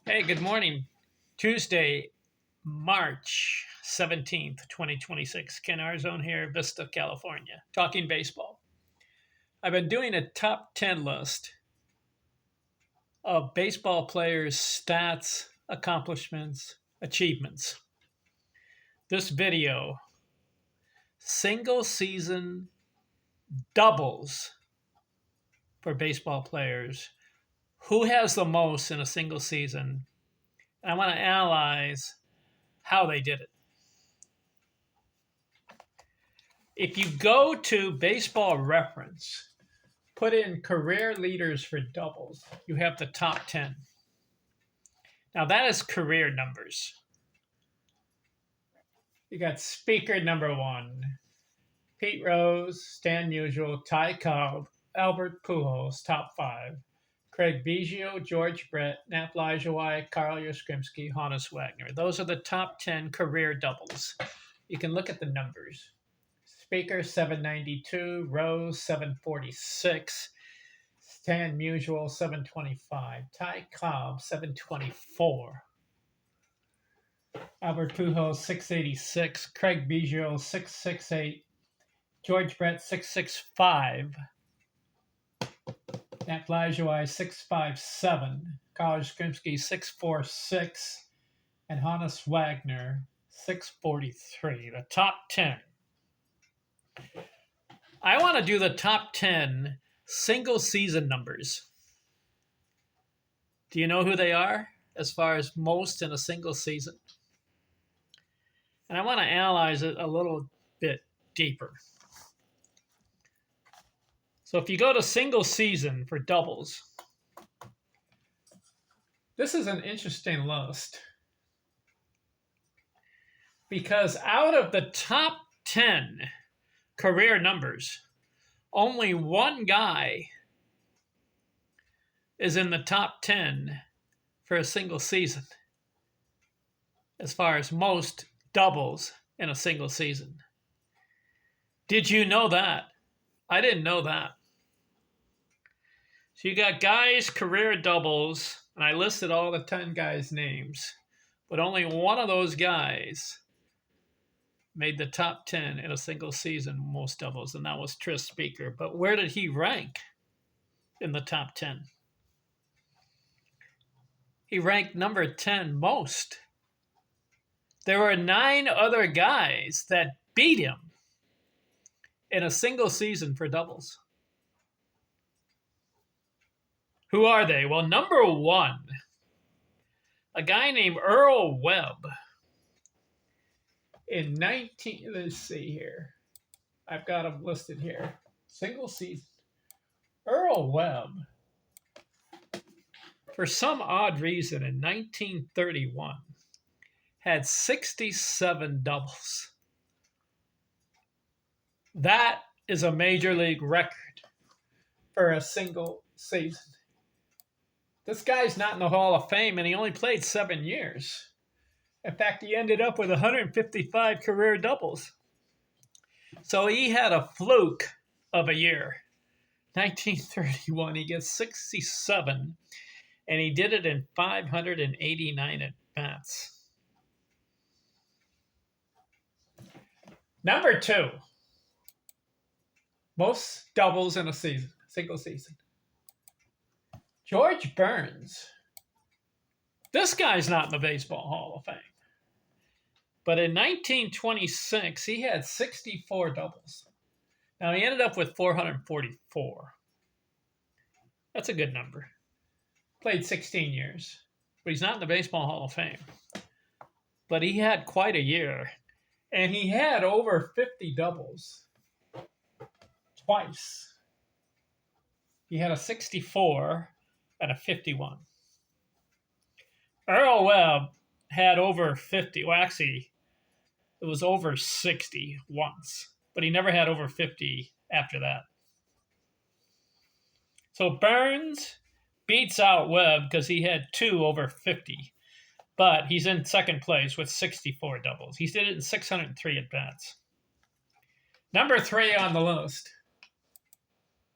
Hey, good morning. Tuesday, March 17th, 2026. Ken Arzone here, Vista, California, talking baseball. I've been doing a top 10 list of baseball players' stats, accomplishments, achievements. This video, single season doubles for baseball players. Who has the most in a single season? And I want to analyze how they did it. If you go to Baseball Reference, put in career leaders for doubles, you have the top 10. Now that is career numbers. You got speaker number 1, Pete Rose, Stan Musial, Ty Cobb, Albert Pujols, top 5. Craig Biggio, George Brett, Nat Lajoie, Carl Yastrzemski, Honus Wagner. Those are the top 10 career doubles. You can look at the numbers. Speaker 792, Rose 746, Stan Musial 725, Ty Cobb 724, Albert Pujols 686, Craig Biggio 668, George Brett 665, Nat Lajoie 657, Carl Yastrzemski 646, and Honus Wagner 643. The top 10. I want to do the top 10 single season numbers. Do you know who they are as far as most in a single season? And I want to analyze it a little bit deeper. So if you go to single season for doubles, this is an interesting list. Because out of the top 10 career numbers, only one guy is in the top 10 for a single season as far as most doubles in a single season. Did you know that? I didn't know that. So you got guys' career doubles, and I listed all the 10 guys' names, but only one of those guys made the top 10 in a single season, most doubles, and that was Tris Speaker. But where did he rank in the top 10? He ranked number 10 most. There were 9 other guys that beat him in a single season for doubles. Who are they? Well, number 1, a guy named Earl Webb. Let's see here. I've got him listed here. Single season. Earl Webb, for some odd reason, in 1931, had 67 doubles. That is a major league record for a single season. This guy's not in the Hall of Fame, and he only played 7 years. In fact, he ended up with 155 career doubles. So he had a fluke of a year. 1931, he gets 67, and he did it in 589 at-bats. Number 2, most doubles in a season, single season. George Burns. This guy's not in the Baseball Hall of Fame. But in 1926, he had 64 doubles. Now, he ended up with 444. That's a good number. Played 16 years. But he's not in the Baseball Hall of Fame. But he had quite a year. And he had over 50 doubles. Twice. He had a 64 and a 51. Earl Webb had over 50. Well, actually, it was over 60 once, but he never had over 50 after that. So Burns beats out Webb because he had 2 over 50, but he's in second place with 64 doubles. He did it in 603 at-bats. Number 3 on the list,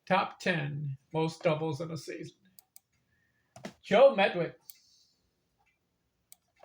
top 10 most doubles in a season. Joe Medwick.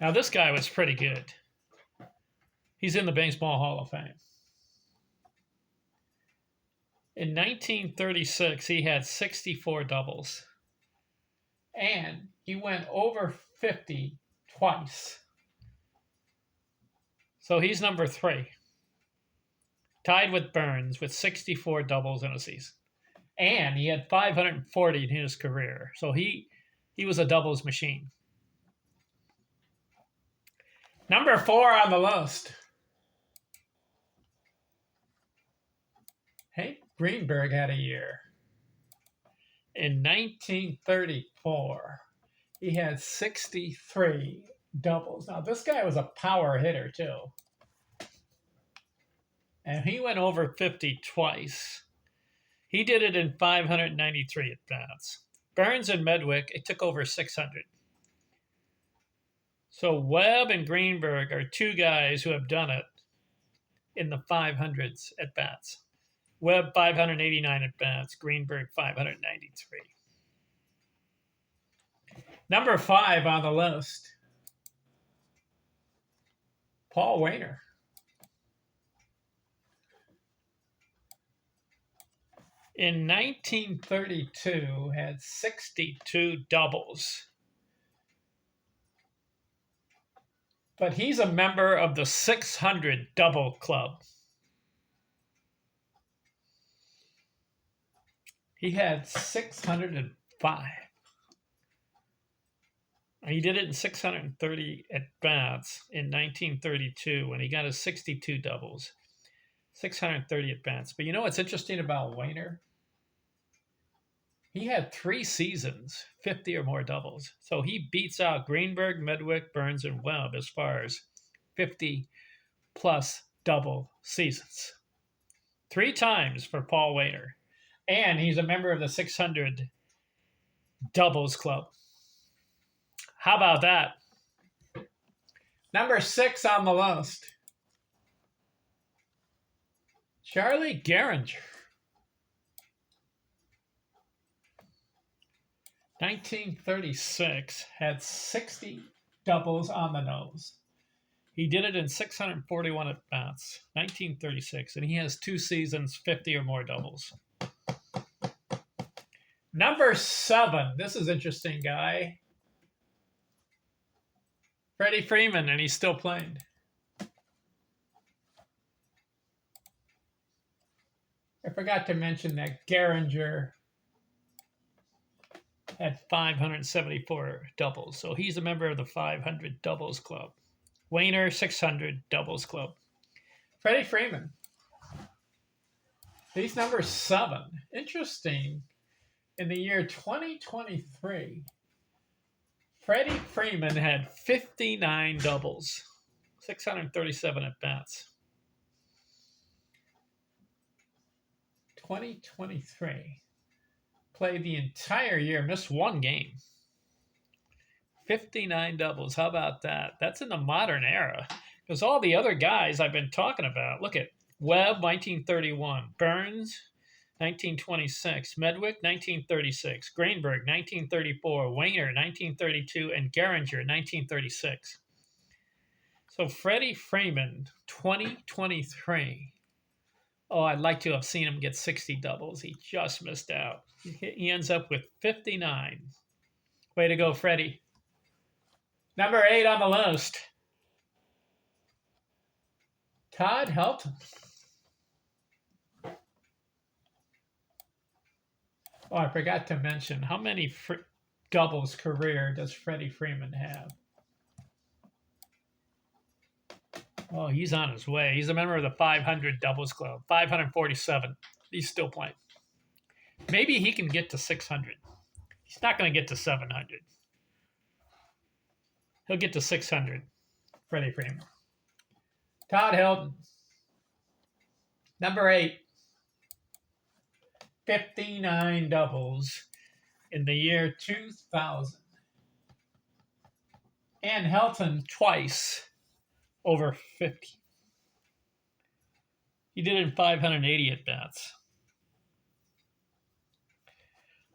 Now, this guy was pretty good. He's in the Baseball Hall of Fame. In 1936, he had 64 doubles. And he went over 50 twice. So he's number 3. Tied with Burns with 64 doubles in a season. And he had 540 in his career. So he was a doubles machine. Number 4 on the list. Hank Greenberg had a year. In 1934, he had 63 doubles. Now, this guy was a power hitter, too. And he went over 50 twice. He did it in 593 at-bats. Burns and Medwick, it took over 600. So Webb and Greenberg are 2 guys who have done it in the 500s at-bats. Webb, 589 at-bats. Greenberg, 593. Number 5 on the list, Paul Waner. In 1932, had 62 doubles. But he's a member of the 600 double club. He had 605. He did it in 630 at-bats in 1932 when he got his 62 doubles. 630 at-bats. But you know what's interesting about Waner? He had 3 seasons, 50 or more doubles. So he beats out Greenberg, Medwick, Burns, and Webb as far as 50-plus double seasons. 3 times for Paul Waner. And he's a member of the 600 doubles club. How about that? Number 6 on the list, Charlie Gehringer. 1936, had 60 doubles on the nose. He did it in 641 at-bats, 1936, and he has 2 seasons, 50 or more doubles. Number 7, this is an interesting guy. Freddie Freeman, and he's still playing. I forgot to mention that Gehringer had 574 doubles. So he's a member of the 500 doubles club. Waner, 600 doubles club. Freddie Freeman. He's number 7. Interesting. In the year 2023, Freddie Freeman had 59 doubles, 637 at-bats. 2023. Played the entire year, missed 1 game. 59 doubles. How about that? That's in the modern era. Because all the other guys I've been talking about, look at Webb, 1931. Burns, 1926. Medwick, 1936. Greenberg, 1934. Waner, 1932. And Gehringer, 1936. So Freddie Freeman, 2023. Oh, I'd like to have seen him get 60 doubles. He just missed out. He ends up with 59. Way to go, Freddie. Number 8 on the list, Todd Helton. Oh, I forgot to mention, how many doubles career does Freddie Freeman have? Oh, he's on his way. He's a member of the 500 doubles club, 547. He's still playing. Maybe he can get to 600. He's not going to get to 700. He'll get to 600, Freddie Freeman. Todd Helton. Number 8. 59 doubles in the year 2000. And Helton twice over 50. He did it in 580 at-bats.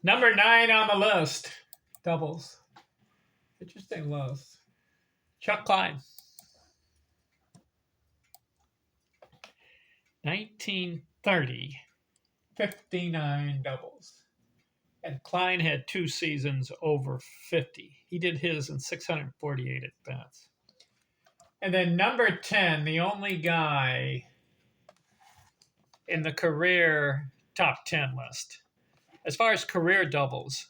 Number 9 on the list, doubles. Interesting list. Chuck Klein. 1930, 59 doubles. And Klein had 2 seasons over 50. He did his in 648 at bats. And then number 10, the only guy in the career top 10 list. As far as career doubles,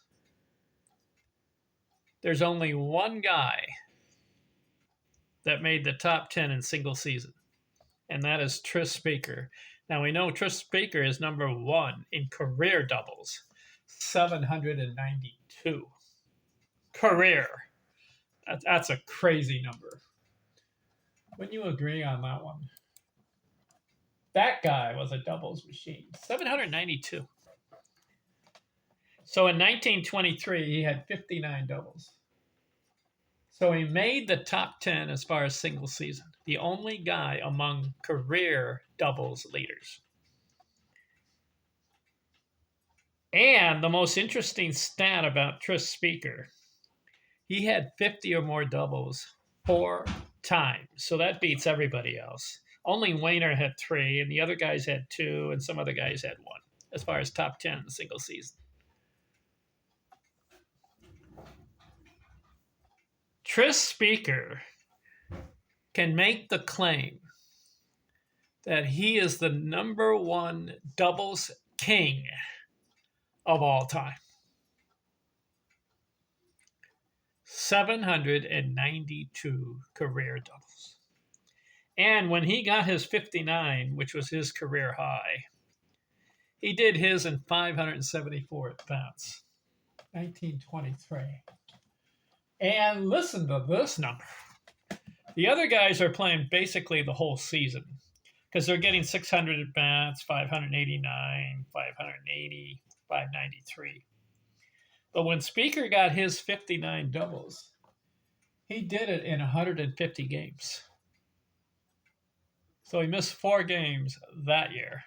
there's only one guy that made the top 10 in single season, and that is Tris Speaker. Now we know Tris Speaker is number 1 in career doubles, 792. Career. That's a crazy number. Wouldn't you agree on that one? That guy was a doubles machine. 792. So in 1923, he had 59 doubles. So he made the top 10 as far as single season. The only guy among career doubles leaders. And the most interesting stat about Tris Speaker, he had 50 or more doubles 4 times. So that beats everybody else. Only Wayner had 3, and the other guys had 2, and some other guys had 1, as far as top 10 in the single season. Tris Speaker can make the claim that he is the number 1 doubles king of all time. 792 career doubles. And when he got his 59, which was his career high, he did his in 574 at bats. 1923. And listen to this number. The other guys are playing basically the whole season because they're getting 600 at bats, 589, 580, 593. But when Speaker got his 59 doubles, he did it in 150 games. So he missed 4 games that year.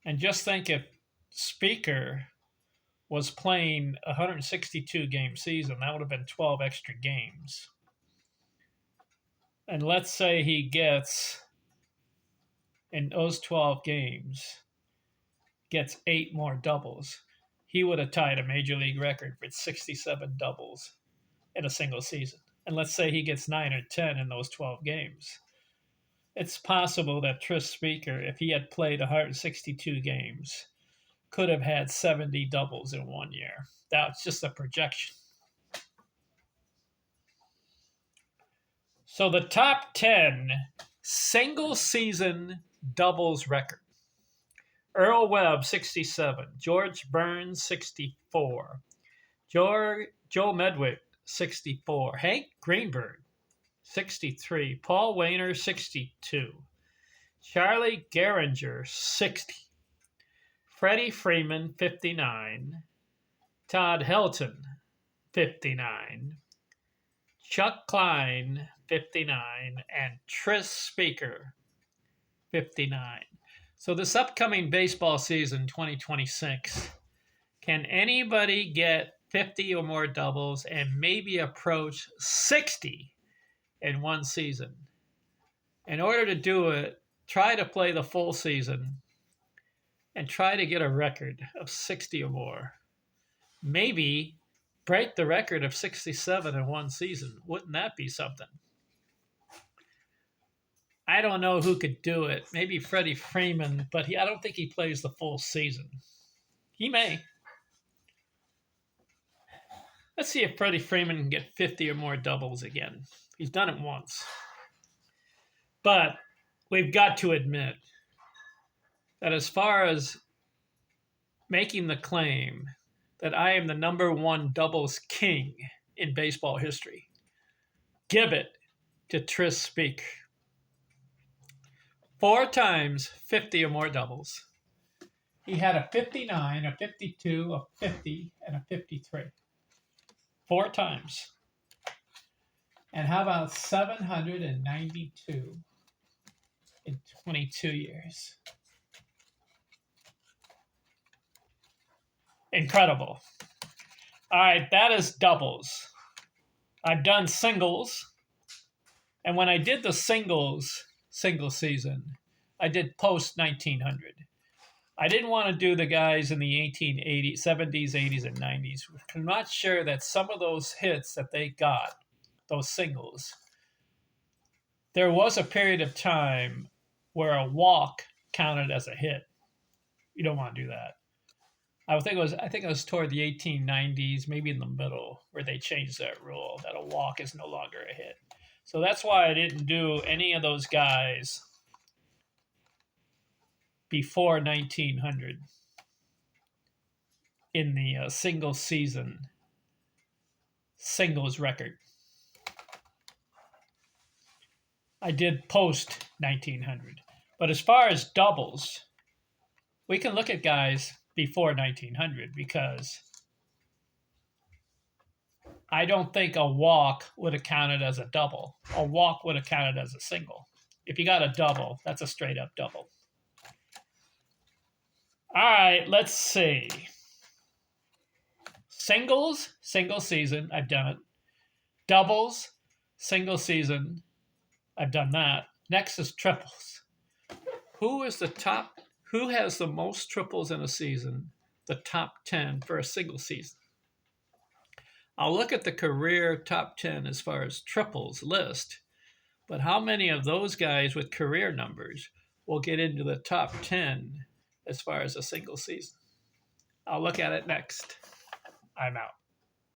And just think if Speaker was playing a 162-game season, that would have been 12 extra games. And let's say he gets, in those 12 games, gets 8 more doubles. He would have tied a major league record for 67 doubles in a single season. And let's say he gets 9 or 10 in those 12 games. It's possible that Tris Speaker, if he had played 162 games, could have had 70 doubles in 1 year. That's just a projection. So the top 10 single season doubles record. Earl Webb, 67. George Burns, 64. Joe Medwick, 64. Hank Greenberg, 63. Paul Wayner, 62. Charlie Gehringer, 60. Freddie Freeman, 59. Todd Helton, 59. Chuck Klein, 59. And Tris Speaker, 59. So this upcoming baseball season, 2026, can anybody get 50 or more doubles and maybe approach 60 in one season? In order to do it, try to play the full season and try to get a record of 60 or more. Maybe break the record of 67 in one season. Wouldn't that be something? I don't know who could do it. Maybe Freddie Freeman, but I don't think he plays the full season. He may. Let's see if Freddie Freeman can get 50 or more doubles again. He's done it once. But we've got to admit that as far as making the claim that I am the number 1 doubles king in baseball history, give it to Tris Speaker. 4 times 50 or more doubles. He had a 59, a 52, a 50, and a 53. 4 times. And how about 792 in 22 years? Incredible. All right, that is doubles. I've done singles. And when I did the single season, I did post 1900. I didn't want to do the guys in the 1880s, 70s, 80s, and 90s. I'm not sure that some of those hits that they got, those singles, there was a period of time where a walk counted as a hit. You don't want to do that. I think it was toward the 1890s, maybe in the middle, where they changed that rule that a walk is no longer a hit. So that's why I didn't do any of those guys before 1900 in the single season singles record. I did post 1900. But as far as doubles, we can look at guys before 1900 because I don't think a walk would have counted as a double. A walk would have counted as a single. If you got a double, that's a straight up double. All right, let's see. Singles, single season, I've done it. Doubles, single season, I've done that. Next is triples. Who has the most triples in a season? The top 10 for a single season. I'll look at the career top 10 as far as triples list, but how many of those guys with career numbers will get into the top 10 as far as a single season? I'll look at it next. I'm out.